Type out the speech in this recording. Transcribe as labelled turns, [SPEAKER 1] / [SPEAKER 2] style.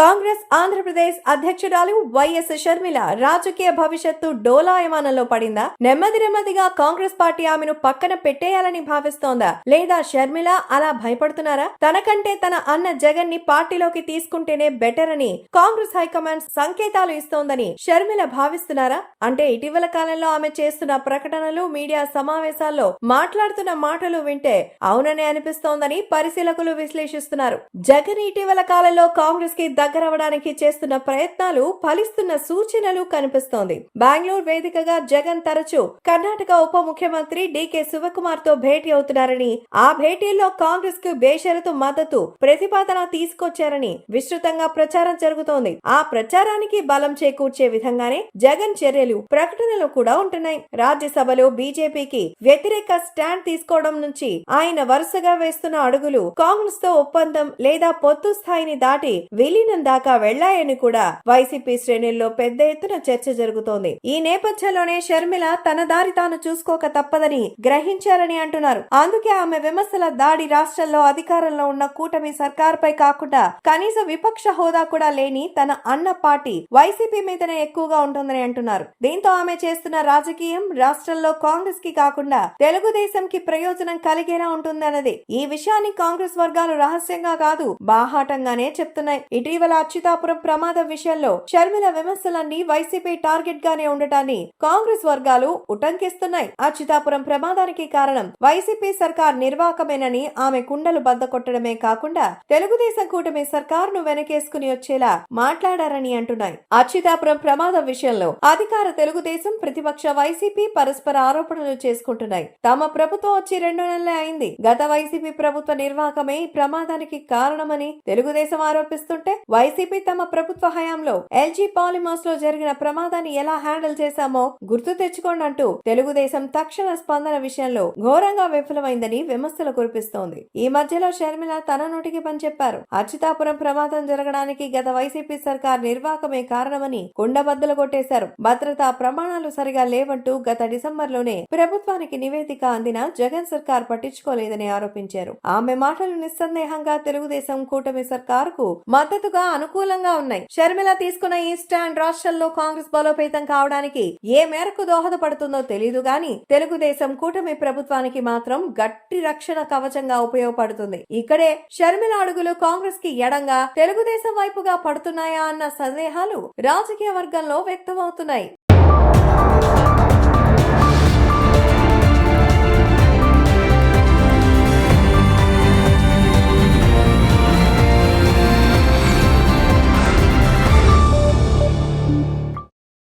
[SPEAKER 1] కాంగ్రెస్ ఆంధ్రప్రదేశ్ అధ్యక్షురాలు వైఎస్ షర్మిల రాజకీయ భవిష్యత్తు డోలాయమానంలో పడిందా? నెమ్మదిగా కాంగ్రెస్ పార్టీ ఆమెను పక్కన పెట్టేయాలని భావిస్తోందా? లేదా షర్మిల అలా భయపడుతున్నారా? తనకంటే తన అన్న జగన్ ని పార్టీలోకి తీసుకుంటేనే బెటర్ అని కాంగ్రెస్ హైకమాండ్ సంకేతాలు ఇస్తోందని షర్మిల భావిస్తున్నారా? అంటే ఇటీవల కాలంలో ఆమె చేస్తున్న ప్రకటనలు, మీడియా సమావేశాల్లో మాట్లాడుతున్న మాటలు వింటే అవుననే అనిపిస్తోందని పరిశీలకులు విశ్లేషిస్తున్నారు. జగన్ ఇటీవల కాలంలో కాంగ్రెస్ కి దగ్గరవడానికి చేస్తున్న ప్రయత్నాలు ఫలిస్తున్న సూచనలు కనిపిస్తోంది. బెంగళూరు వేదికగా జగన్ తరచూ కర్ణాటక ఉప ముఖ్యమంత్రి డీకే శివకుమార్ తో భేటీ అవుతున్నారని, ఆ భేటీల్లో కాంగ్రెస్ కు బేషరతు మద్దతు ప్రతిపాదన తీసుకొచ్చారని విస్తృతంగా ప్రచారం జరుగుతోంది. ఆ ప్రచారానికి బలం చేకూర్చే విధంగానే జగన్ చర్యలు, ప్రకటనలు కూడా ఉంటున్నాయి. రాజ్యసభలో బీజేపీకి వ్యతిరేక స్టాండ్ తీసుకోవడం నుంచి ఆయన వరుసగా వేస్తున్న అడుగులు కాంగ్రెస్ తో ఒప్పందం లేదా పొత్తు స్థాయిని దాటి విలీనం దాకా వెళ్లాయని కూడా వైసీపీ శ్రేణుల్లో పెద్ద ఎత్తున చర్చ జరుగుతోంది. ఈ నేపథ్యంలోనే షర్మిల తన దారి తాను చూసుకోక తప్పదని గ్రహించారని అంటున్నారు. అందుకే ఆమె విమర్శల దాడి రాష్ట్రంలో అధికారంలో ఉన్న కూటమి సర్కార్పై కాకుండా కనీస విపక్ష హోదా కూడా లేని తన అన్న పార్టీ వైసీపీ మీదనే ఎక్కువగా ఉంటుందని అంటున్నారు. దీంతో ఆమె చేస్తున్న రాజకీయం రాష్ట్రంలో కాంగ్రెస్ కి కాకుండా తెలుగుదేశం కి ప్రయోజనం కలిగేలా ఉంటుందన్నది. ఈ విషయాన్ని కాంగ్రెస్ వర్గాలు రహస్యంగా కాదు, బాహాటంగానే చెప్తున్నాయి. ఇటీవల అచ్యుతాపురం ప్రమాదం విషయంలో షర్మిల విమర్శలన్నీ వైసీపీ టార్గెట్ గానే ఉండటాన్ని కాంగ్రెస్ వర్గాలు ఉటంకిస్తున్నాయి. అచ్యుతాపురం ప్రమాదానికి కారణం వైసీపీ సర్కార్ నిర్వాకమేనని ఆమె కుండలు బద్దకొట్టడమే కాకుండా తెలుగుదేశం కూటమి సర్కారును వెనకేసుకుని వచ్చేలా మాట్లాడారని అంటున్నాయి. అచ్యుతాపురం ప్రమాదం విషయంలో అధికార తెలుగుదేశం, ప్రతిపక్ష వైసీపీ పరస్పర ఆరోపణలు చేసుకుంటున్నాయి. తమ ప్రభుత్వం వచ్చి 2 నెలలే అయింది. గత వైసీపీ ప్రభుత్వ నిర్వాకమే ఈ ప్రమాదానికి కారణమని తెలుగుదేశం ఆరోపిస్తుంటే, వైసీపీ తమ ప్రభుత్వ హయాంలో ఎల్జీ పాలిమర్స్ లో జరిగిన ప్రమాదాన్ని ఎలా హ్యాండిల్ చేశామో గుర్తు తెచ్చుకోండి అంటూ తెలుగుదేశం తక్షణ స్పందన విషయంలో ఘోరంగా విఫలమైందని విమర్శలు కురిపిస్తోంది. ఈ మధ్యలో షర్మిల తన నోటికి పని చెప్పారు. అచ్యుతాపురం ప్రమాదం జరగడానికి గత వైసీపీ సర్కార్ నిర్వాకమే కారణమని కుండబద్దలు కొట్టేశారు. భద్రతా ప్రమాణాలు సరిగా లేవంటూ గత డిసెంబర్లోనే ప్రభుత్వానికి నివేదిక అందినా జగన్ సర్కార్ పట్టించుకోలేదని ఆరోపించారు. ఆమె మాటలు నిస్సందేహంగా తెలుగుదేశం కూటమి సర్కారుకు మద్దతుగా అనుకూలంగా ఉన్నాయి. షర్మిల తీసుకున్న ఈ స్టాండ్ రాష్ట్రంలో కాంగ్రెస్ బలోపేతం కావడానికి ఏ మేరకు దోహదపడుతుందో తెలియదు గాని తెలుగుదేశం కూటమి ప్రభుత్వానికి మాత్రం గట్టి రక్షణ కవచంగా ఉపయోగపడుతుంది. ఇక్కడే షర్మిల అడుగులు కాంగ్రెస్ కి ఎడంగా తెలుగుదేశం వైపుగా పడుతున్నాయా అన్న సందేహాలు రాజకీయ వర్గంలో వ్యక్తమవుతున్నాయి.